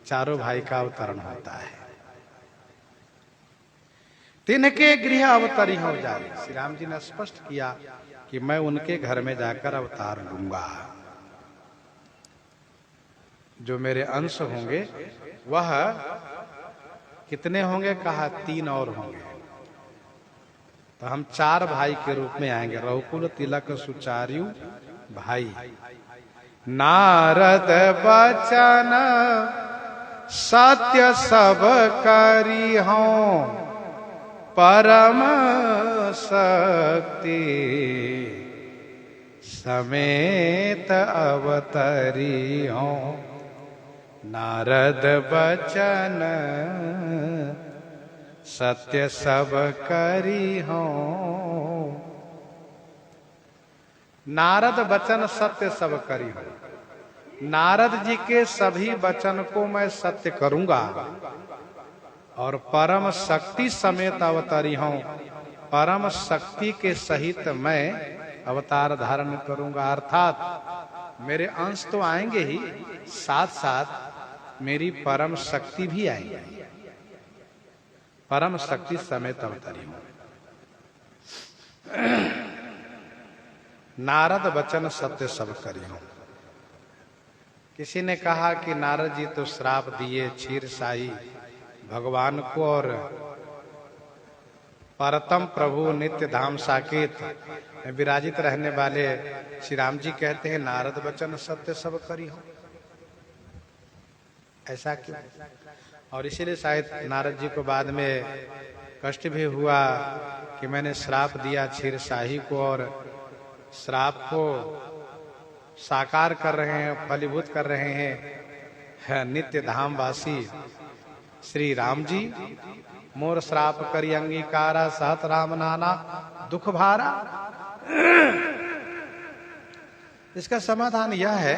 चारों भाई का अवतरण होता है। तिनके गृह अवतरी हो जाए, श्री राम जी ने स्पष्ट किया कि मैं उनके घर में जाकर अवतार लूंगा। जो मेरे अंश होंगे वह कितने होंगे, कहा 3 और होंगे। तो हम 4 भाई के रूप में आएंगे। रघुकुल तिलक सुचार्यु भाई, नारद बचन सत्य सब करी हों, परम शक्ति समेत अवतरी हों। नारद बचन सत्य सब करी हों। नारद बचन सत्य सब करी हो। नारद जी के सभी वचन को मैं सत्य करूंगा और परम शक्ति समेत अवतरी हूं। परम शक्ति के सहित मैं अवतार धारण करूंगा। अर्थात मेरे अंश तो आएंगे ही, साथ साथ मेरी परम शक्ति भी आएगी। परम शक्ति समेत अवतरी हूं। नारद वचन सत्य सब करी हूं। किसी ने कहा कि नारद जी तो श्राप दिए क्षीर साई भगवान को और परतम प्रभु नित्य धाम साकेत में विराजित रहने वाले श्री राम जी कहते हैं नारद वचन सत्य सब करी हो। ऐसा क्यों? और इसीलिए शायद नारद जी को बाद में कष्ट भी हुआ कि मैंने श्राप दिया क्षीर शाही को, और श्राप को साकार कर रहे हैं, फलीभूत कर रहे हैं नित्य धाम वासी श्री राम जी। मोर श्राप करी अंगीकारा, सहत राम नाना दुख भारा। इसका समाधान यह है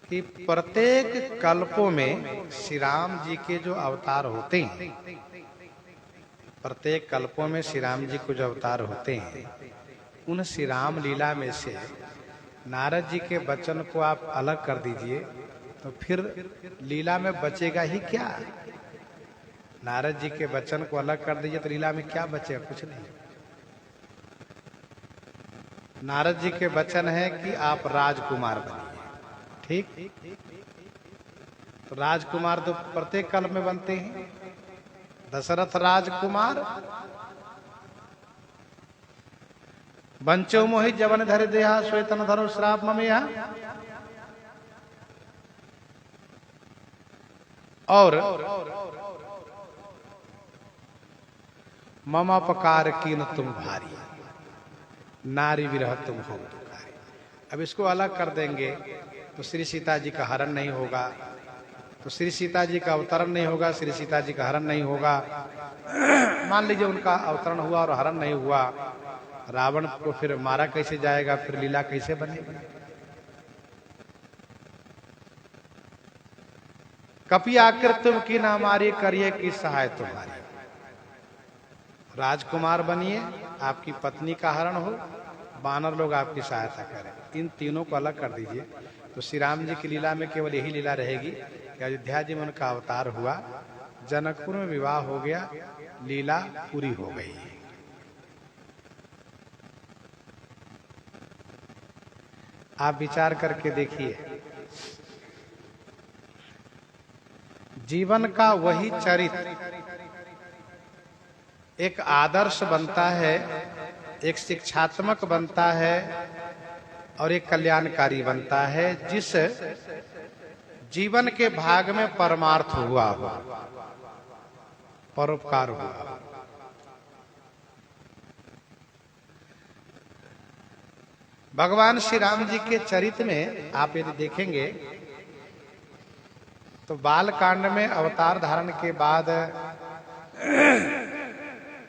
कि प्रत्येक कल्पों में श्री राम जी के जो अवतार होते हैं, प्रत्येक कल्पों में श्री राम जी के जो अवतार होते हैं, उन श्री राम लीला में से नारद जी के वचन को आप अलग कर दीजिए तो फिर लीला में बचेगा ही क्या? नारद जी के वचन को अलग कर दीजिए तो लीला में क्या बचेगा? कुछ नहीं। नारद जी के वचन है कि आप राजकुमार बनिए, ठीक? तो राजकुमार तो प्रत्येक कल में बनते हैं। दशरथ राजकुमार, बंचो मोहि जवन धर देहा, श्वेतन धरो श्राप ममेहा। और मम अपकार कीन तुम भारी, नारी विरह तुम हो दुखारी। अब इसको अलग कर देंगे तो श्री सीता जी का हरण नहीं होगा, तो श्री सीता जी का अवतरण नहीं होगा, श्री सीता जी का हरण नहीं होगा। मान लीजिए उनका अवतरण हुआ और हरण नहीं हुआ, रावण को फिर मारा कैसे जाएगा? फिर लीला कैसे बनेगी? कपि आकर तुम की ना मारी, करिए की सहाय तुम्हारी। राजकुमार बनिए, आपकी पत्नी का हरण हो, वानर लोग आपकी सहायता करें। इन तीनों को अलग कर दीजिए तो श्री राम जी की लीला में केवल यही लीला रहेगी कि अयोध्या जी में उनका अवतार हुआ, जनकपुर में विवाह हो गया, लीला पूरी हो गई। आप विचार करके देखिए, जीवन का वही चरित्र एक आदर्श बनता है, एक शिक्षात्मक बनता है और एक कल्याणकारी बनता है, जिस जीवन के भाग में परमार्थ हुआ हो, परोपकार हुआ। भगवान श्री राम जी के चरित्र में आप यदि देखेंगे तो बाल कांड में अवतार धारण के बाद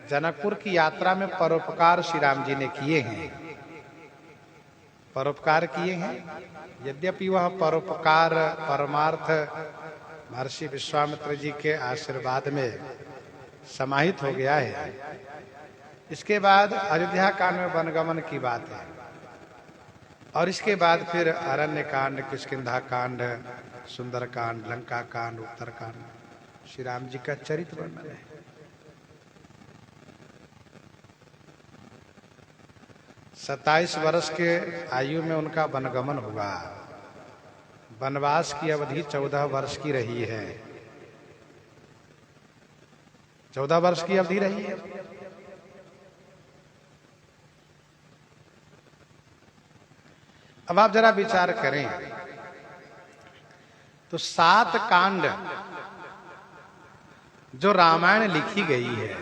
जनकपुर की यात्रा में परोपकार श्री राम जी ने किए हैं, परोपकार किए हैं। यद्यपि वह परोपकार परमार्थ महर्षि विश्वामित्र जी के आशीर्वाद में समाहित हो गया है। इसके बाद अयोध्या कांड में वनगमन की बात है और इसके बाद फिर अरण्य कांड, किष्किंधा कांड, सुंदर कांड, लंका कांड, उत्तर कांड, श्री राम जी का चरित्र वर्णन है। सत्ताईस वर्ष के आयु में उनका वनगमन हुआ। वनवास की अवधि 14 वर्ष की रही है। 14 वर्ष की अवधि रही है। अब आप जरा विचार करें तो 7 कांड जो रामायण लिखी गई है,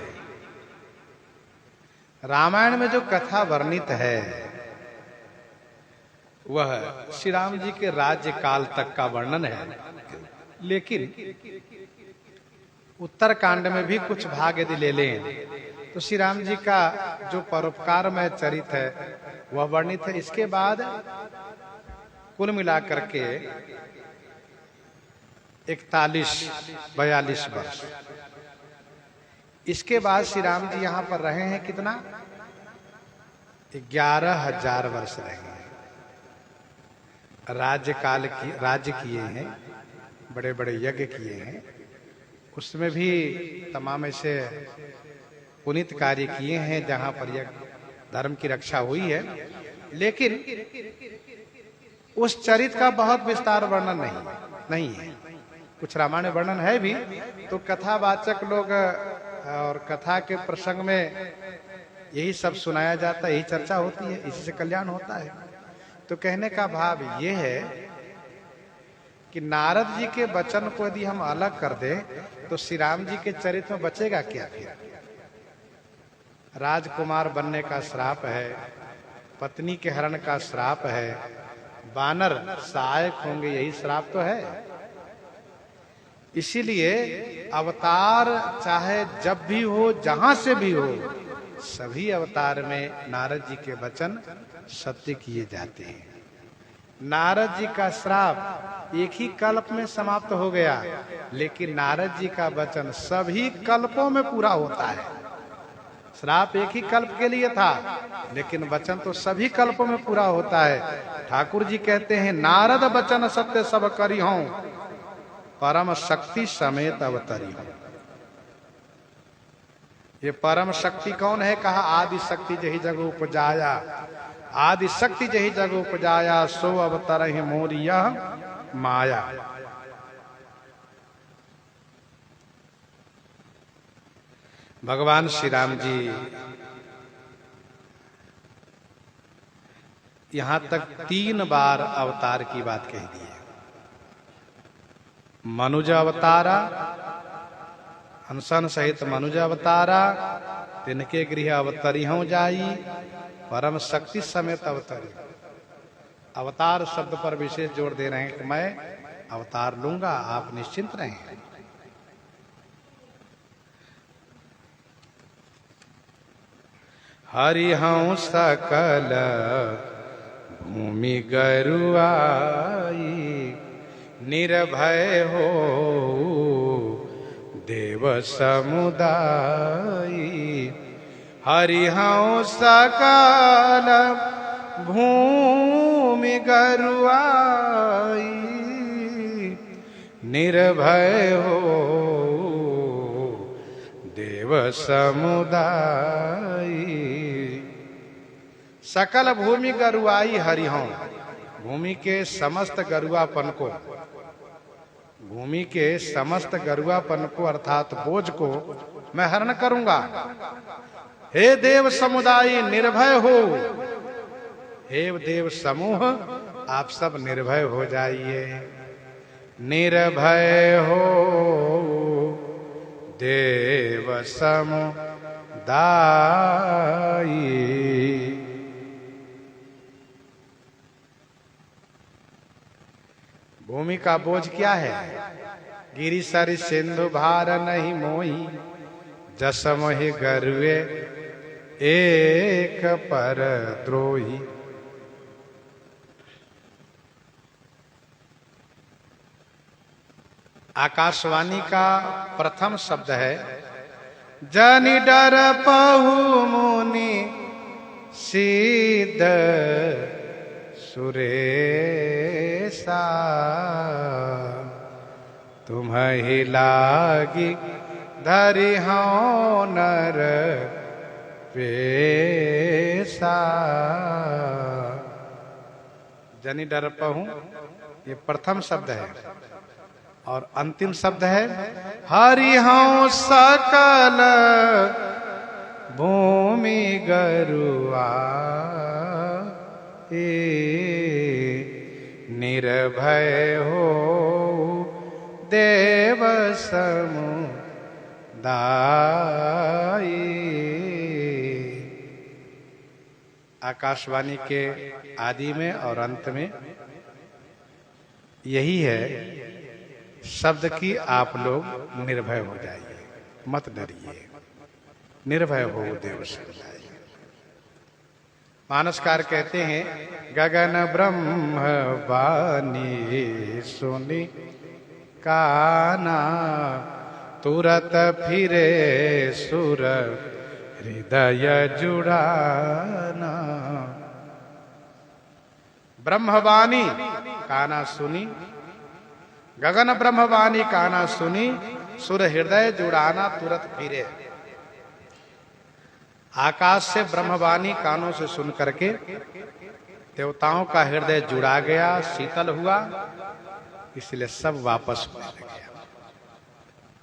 रामायण में जो कथा वर्णित है वह श्री राम जी के राज्य काल तक का वर्णन है। लेकिन उत्तर कांड में भी कुछ भाग यदि ले लें तो श्री राम जी का जो परोपकार में चरित्र है वह वर्णित है। इसके बाद कुल मिलाकर के 41-42 वर्ष। इसके बाद श्री राम जी यहां पर रहे हैं कितना? 11,000 वर्ष रहे हैं। राज्य किए हैं, बड़े बड़े यज्ञ किए हैं, उसमें भी तमाम ऐसे पुनीत कार्य किए हैं जहां पर यह धर्म की रक्षा हुई है। लेकिन उस चरित्र का बहुत विस्तार वर्णन नहीं है। कुछ रामायण वर्णन है भी, तो कथावाचक लोग और कथा के प्रसंग में यही सब सुनाया जाता है, यही चर्चा होती है, इसी से कल्याण होता है। तो कहने का भाव ये है कि नारद जी के वचन को यदि हम अलग कर दें तो श्री राम जी के चरित्र में बचेगा क्या? राजकुमार बनने का श्राप है, पत्नी के हरण का श्राप है, वानर सहायक होंगे, यही श्राप तो है। इसीलिए अवतार चाहे जब भी हो, जहां से भी हो, सभी अवतार में नारद जी के वचन सत्य किए जाते हैं। नारद जी का श्राप एक ही कल्प में समाप्त हो गया, लेकिन नारद जी का वचन सभी कल्पों में पूरा होता है। श्राप एक ही कल्प के लिए था, लेकिन वचन तो सभी कल्पों में पूरा होता है। ठाकुर जी कहते हैं, नारद वचन सत्य सब करी हों, परम शक्ति समेत अवतरी हो। ये परम शक्ति कौन है? कहा आदि शक्ति जही जग उपजाया, आदि शक्ति जही जग उपजाया, सो अवतर ही मोरिया माया। भगवान श्री राम जी यहां तक 3 बार अवतार की बात कह दी है। मनुज अवतारा, अनशन सहित मनुज अवतारा, तिनके गृह अवतरी हो जाई, परम शक्ति समेत अवतरी। अवतार शब्द पर विशेष जोर दे रहे हैं कि मैं अवतार लूंगा, आप निश्चिंत रहें। हरिहं सकल भूमि गरुआई, निर्भय हो देव समुदाय। हरिहं सकल भूमि गरुआई, निर्भय हो देव समुदाय। सकल भूमि गरुआई हरिहं, भूमि के समस्त गरुआपन को, भूमि के समस्त गरुआपन को अर्थात बोझ को मैं हरण करूंगा। हे देव समुदाय निर्भय हो, हे देव समूह आप सब निर्भय हो जाइए। निर्भय हो देव समुदाय। भूमि का बोझ क्या है? गिरि सरि सिंधु भार नहीं मोही, जस मोहि गरुए एक पर द्रोही। आकाशवाणी का प्रथम शब्द है जनि डर पहु मुनि सिद्ध सुरेशा तुम्हि लागी धरि हूँ नर पेशा। जनि डर पहु ये प्रथम शब्द है और अंतिम शब्द है हरि हूँ सकल भूमि गरुआ निर्भय हो देव समुदाय। आकाशवाणी के आदि में और अंत में यही है शब्द की आप लोग निर्भय हो जाइए, मत डरिए, निर्भय हो देव समुदाय। मानसकार कहते हैं गगन ब्रह्म वाणी सुनि काना तुरत फिरे सुर हृदय जुड़ाना। ब्रह्मवाणी काना सुनी, गगन ब्रह्मवाणी काना सुनी सुर हृदय जुड़ाना तुरत फिरे। आकाश से ब्रह्मवाणी कानों से सुन करके देवताओं का हृदय जुड़ा गया, शीतल हुआ, इसलिए सब वापस होने लगे।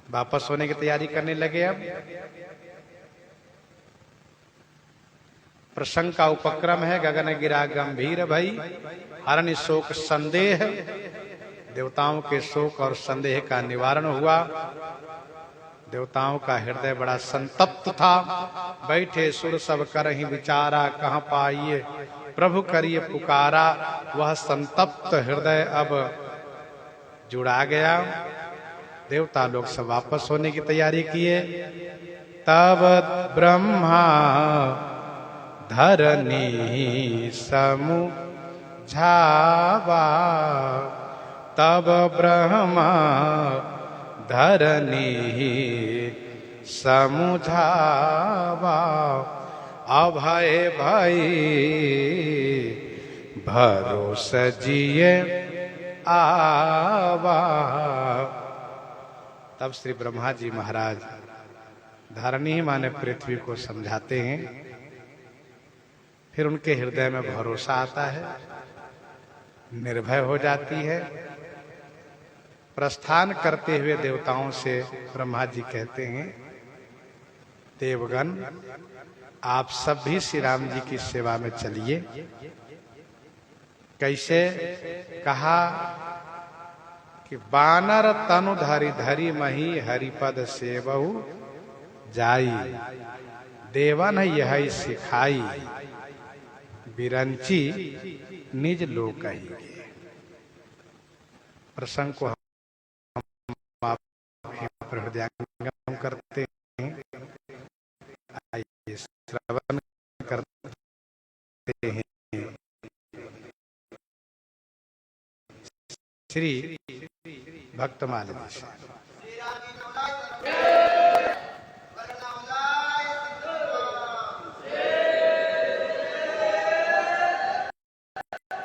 वापस होने की तैयारी करने लगे। अब प्रसंग का उपक्रम है गगन गिरा गंभीर भई हरण शोक संदेह। देवताओं के शोक और संदेह का निवारण हुआ। देवताओं का हृदय बड़ा संतप्त था। बैठे सुर सब करहि विचारा कहाँ पाइए प्रभु करिए पुकारा। वह संतप्त हृदय अब जुड़ा गया। देवता लोग सब वापस होने की तैयारी किए। तब ब्रह्मा धरनी समुझावा, तब ब्रह्मा धरनी समुझावा। अभय भई भरोस जिए आवा। तब श्री ब्रह्मा जी महाराज धरनी माने पृथ्वी को समझाते हैं। फिर उनके हृदय में भरोसा आता है, निर्भय हो जाती है। प्रस्थान करते हुए देवताओं से ब्रह्मा जी कहते हैं देवगण आप सब भी श्री राम जी की सेवा में चलिए। कैसे? कहा कि बानर तनु धरि धरि मही हरिपद सेवहु जाई, देवन यह सिखाई बिरंची निज लोक ही। प्रसंग को हम हृदयंगम करते हैं, आइए श्रवण करते हैं। श्री भक्तमाल जी से।